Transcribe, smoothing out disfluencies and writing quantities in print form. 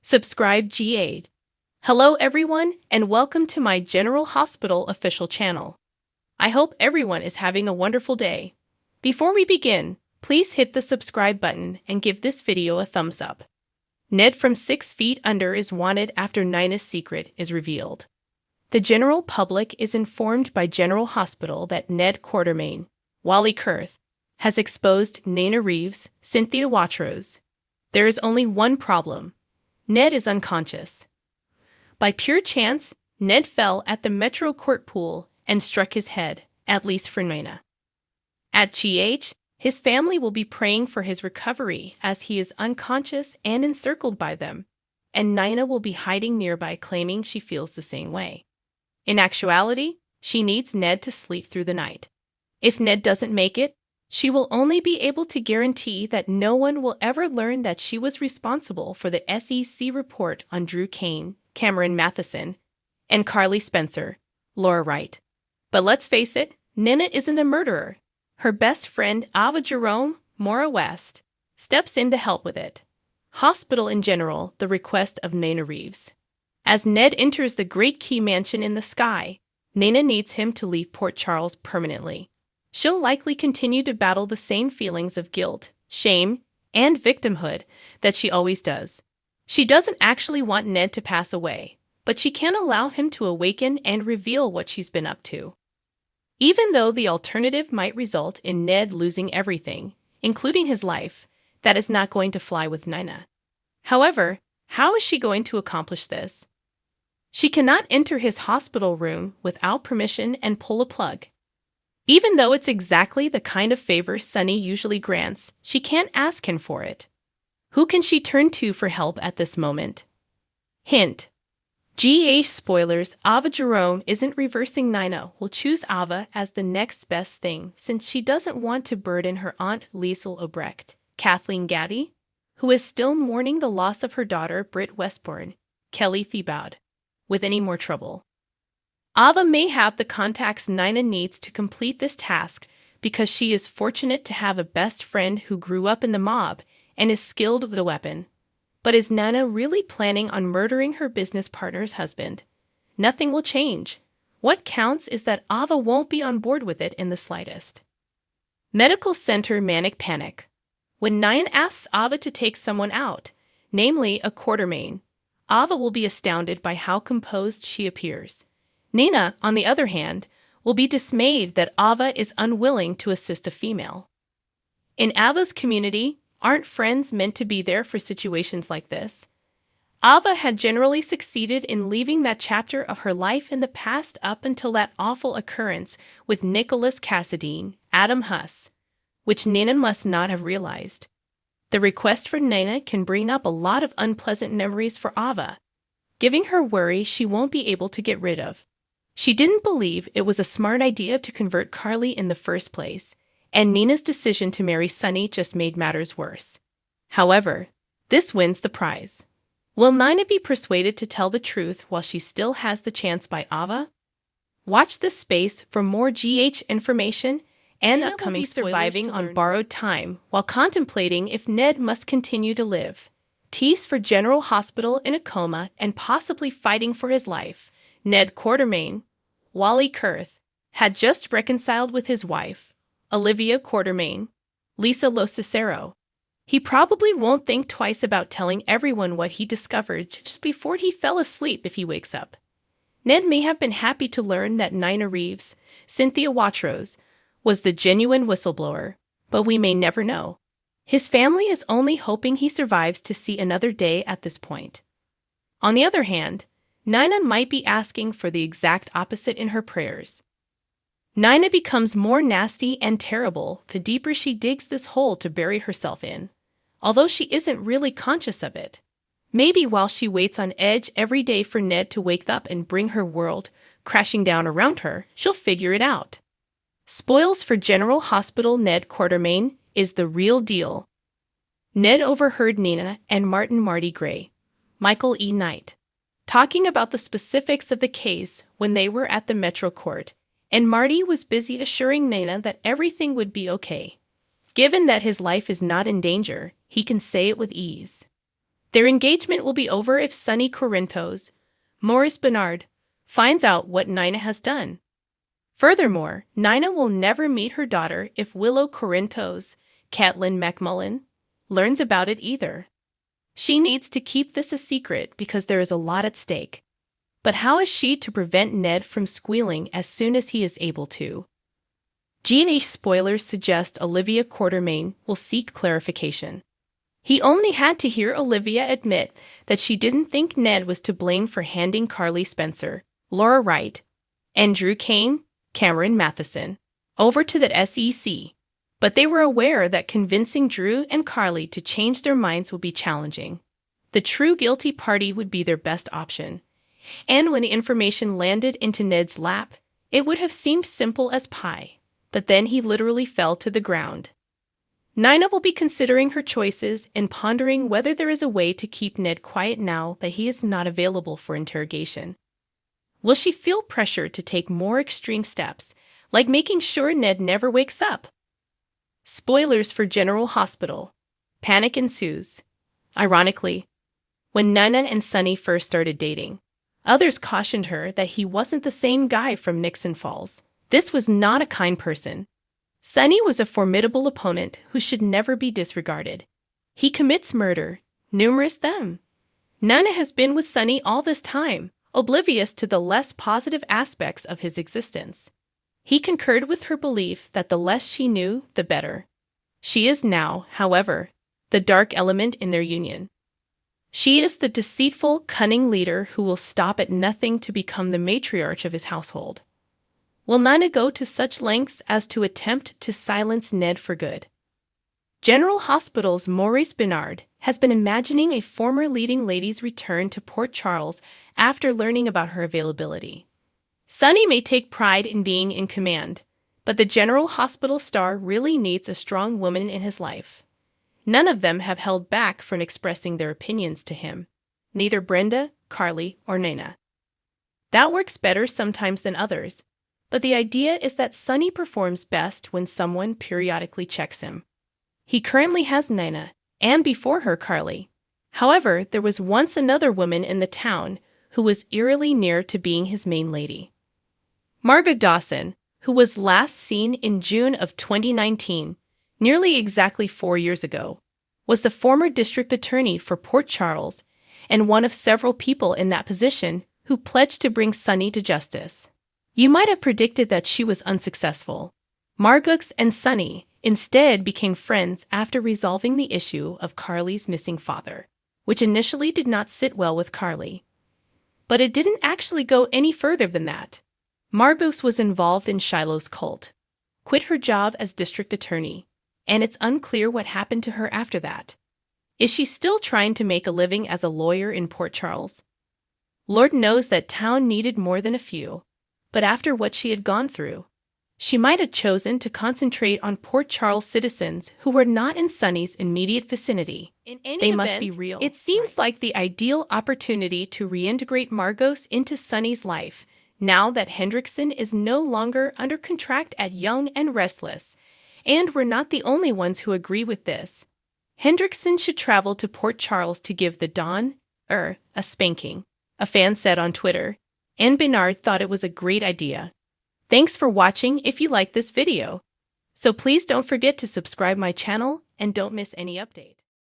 Subscribe G8. Hello everyone and welcome to my General Hospital official channel. I hope everyone is having a wonderful day. Before we begin, please hit the subscribe button and give this video a thumbs up. Ned from 6 Feet Under is wanted after Nina's secret is revealed. The general public is informed by General Hospital that Ned Quartermain, Wally Kurth, has exposed Nina Reeves, Cynthia Watros. There is only one problem. Ned is unconscious. By pure chance, Ned fell at the Metro Court pool and struck his head, at least for Nina. At GH, his family will be praying for his recovery as he is unconscious and encircled by them, and Nina will be hiding nearby claiming she feels the same way. In actuality, she needs Ned to sleep through the night. If Ned doesn't make it, she will only be able to guarantee that no one will ever learn that she was responsible for the SEC report on Drew Kane, Cameron Matheson, and Carly Spencer, Laura Wright. But let's face it, Nina isn't a murderer. Her best friend, Ava Jerome, Maura West, steps in to help with it. Hospital in general, the request of Nina Reeves. As Ned enters the Great Key Mansion in the sky, Nina needs him to leave Port Charles permanently. She'll likely continue to battle the same feelings of guilt, shame, and victimhood that she always does. She doesn't actually want Ned to pass away, but she can't allow him to awaken and reveal what she's been up to. Even though the alternative might result in Ned losing everything, including his life, that is not going to fly with Nina. However, how is she going to accomplish this? She cannot enter his hospital room without permission and pull a plug. Even though it's exactly the kind of favor Sonny usually grants, she can't ask him for it. Who can she turn to for help at this moment? Hint. GH spoilers, Ava Jerome isn't reversing Nina, will choose Ava as the next best thing since she doesn't want to burden her aunt Liesl Obrecht, Kathleen Gaddy, who is still mourning the loss of her daughter Britt Westbourne, Kelly Thebaud, with any more trouble. Ava may have the contacts Nina needs to complete this task because she is fortunate to have a best friend who grew up in the mob and is skilled with a weapon. But is Nina really planning on murdering her business partner's husband? Nothing will change. What counts is that Ava won't be on board with it in the slightest. Medical Center Manic Panic. When Nina asks Ava to take someone out, namely a Quartermain, Ava will be astounded by how composed she appears. Nina, on the other hand, will be dismayed that Ava is unwilling to assist a female. In Ava's community, aren't friends meant to be there for situations like this? Ava had generally succeeded in leaving that chapter of her life in the past up until that awful occurrence with Nicholas Cassadine, Adam Huss, which Nina must not have realized. The request for Nina can bring up a lot of unpleasant memories for Ava, giving her worry she won't be able to get rid of. She didn't believe it was a smart idea to convert Carly in the first place, and Nina's decision to marry Sonny just made matters worse. However, this wins the prize. Will Nina be persuaded to tell the truth while she still has the chance by Ava? Watch this space for more GH information and Nina upcoming will be surviving on borrowed time while contemplating if Ned must continue to live. Tease for General Hospital in a coma and possibly fighting for his life. Ned Quartermain, Wally Kurth, had just reconciled with his wife, Olivia Quartermain, Lisa Locicero. He probably won't think twice about telling everyone what he discovered just before he fell asleep if he wakes up. Ned may have been happy to learn that Nina Reeves, Cynthia Watros, was the genuine whistleblower, but we may never know. His family is only hoping he survives to see another day at this point. On the other hand, Nina might be asking for the exact opposite in her prayers. Nina becomes more nasty and terrible the deeper she digs this hole to bury herself in, although she isn't really conscious of it. Maybe while she waits on edge every day for Ned to wake up and bring her world crashing down around her, she'll figure it out. Spoils for General Hospital. Ned Quartermain is the real deal. Ned overheard Nina and Marty Gray, Michael E. Knight, talking about the specifics of the case when they were at the Metro Court, and Marty was busy assuring Nina that everything would be okay. Given that his life is not in danger, he can say it with ease. Their engagement will be over if Sonny Corinthos, Maurice Bernard, finds out what Nina has done. Furthermore, Nina will never meet her daughter if Willow Corinthos, Caitlin McMullen, learns about it either. She needs to keep this a secret because there is a lot at stake. But how is she to prevent Ned from squealing as soon as he is able to? G&H spoilers suggest Olivia Quartermaine will seek clarification. He only had to hear Olivia admit that she didn't think Ned was to blame for handing Carly Spencer, Laura Wright, and Drew Kane, Cameron Matheson, over to the SEC. But they were aware that convincing Drew and Carly to change their minds would be challenging. The true guilty party would be their best option. And when the information landed into Ned's lap, it would have seemed simple as pie. But then he literally fell to the ground. Nina will be considering her choices and pondering whether there is a way to keep Ned quiet now that he is not available for interrogation. Will she feel pressured to take more extreme steps, like making sure Ned never wakes up? Spoilers for General Hospital. Panic ensues. Ironically, when Nina and Sonny first started dating, others cautioned her that he wasn't the same guy from Nixon Falls. This was not a kind person. Sonny was a formidable opponent who should never be disregarded. He commits murder, numerous them. Nina has been with Sonny all this time, oblivious to the less positive aspects of his existence. He concurred with her belief that the less she knew, the better. She is now, however, the dark element in their union. She is the deceitful, cunning leader who will stop at nothing to become the matriarch of his household. Will Nina go to such lengths as to attempt to silence Ned for good? General Hospital's Maurice Bernard has been imagining a former leading lady's return to Port Charles after learning about her availability. Sonny may take pride in being in command, but the General Hospital star really needs a strong woman in his life. None of them have held back from expressing their opinions to him, neither Brenda, Carly, or Nina. That works better sometimes than others, but the idea is that Sonny performs best when someone periodically checks him. He currently has Nina, and before her Carly. However, there was once another woman in the town who was eerily near to being his main lady. Margot Dawson, who was last seen in June of 2019, nearly exactly 4 years ago, was the former district attorney for Port Charles and one of several people in that position who pledged to bring Sonny to justice. You might have predicted that she was unsuccessful. Margot and Sonny instead became friends after resolving the issue of Carly's missing father, which initially did not sit well with Carly. But it didn't actually go any further than that. Margot was involved in Shiloh's cult, quit her job as district attorney, and it's unclear what happened to her after that. Is she still trying to make a living as a lawyer in Port Charles? Lord knows that town needed more than a few, but after what she had gone through, she might have chosen to concentrate on Port Charles citizens who were not in Sonny's immediate vicinity. They must be real. It seems like the ideal opportunity to reintegrate Margot into Sonny's life, now that Hendrickson is no longer under contract at Young and Restless, and we're not the only ones who agree with this. Hendrickson should travel to Port Charles to give the Don, a spanking, a fan said on Twitter, and Bernard thought it was a great idea. Thanks for watching if you liked this video. So please don't forget to subscribe my channel and don't miss any updates.